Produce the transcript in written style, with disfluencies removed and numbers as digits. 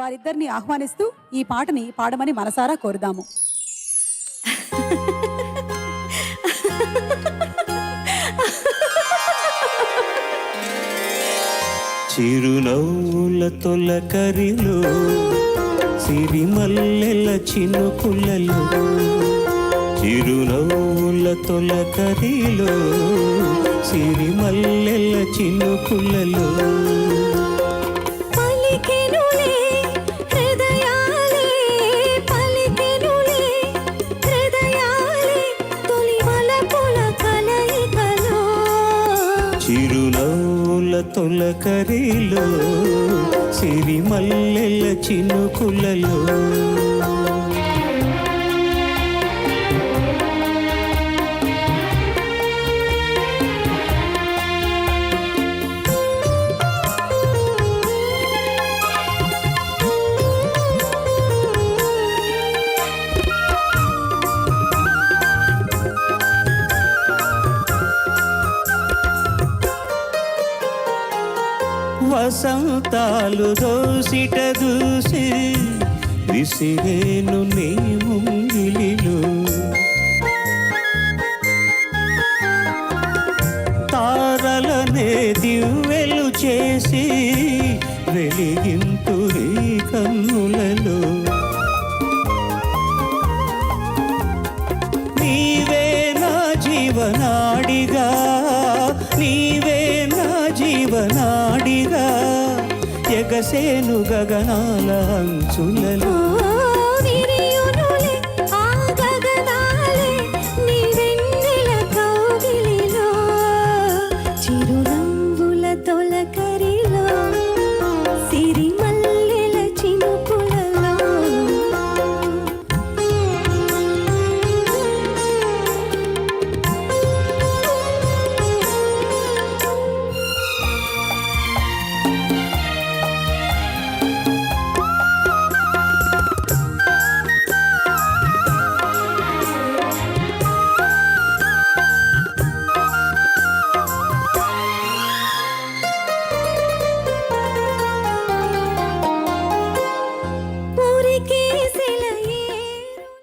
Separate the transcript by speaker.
Speaker 1: వారిద్దరిని ఆహ్వానిస్తూ ఈ పాటని పాడమని మనసారా కోరుదాము.
Speaker 2: చిరునవ్వుల తొలకరిలో సిరిమల్లెల చినుకులలో, చిరునవ్వుల తొలకరిలో సిరిమల్లెల చినుకులలో చిరునవ్వుల తొలకరిలో సిరిమల్లెల చినుకులలో వసంతాలు దోసిట దూసి విసిరేను నీ ముంగిలిలో, తారలనే దివ్వెలు చేసి వెలిగింతు నీ కన్నులలో, నీవే నా జీవనాడిగా, నీవే నా జీవనాడిగా ఎగసేను గగనాల అంచులలో.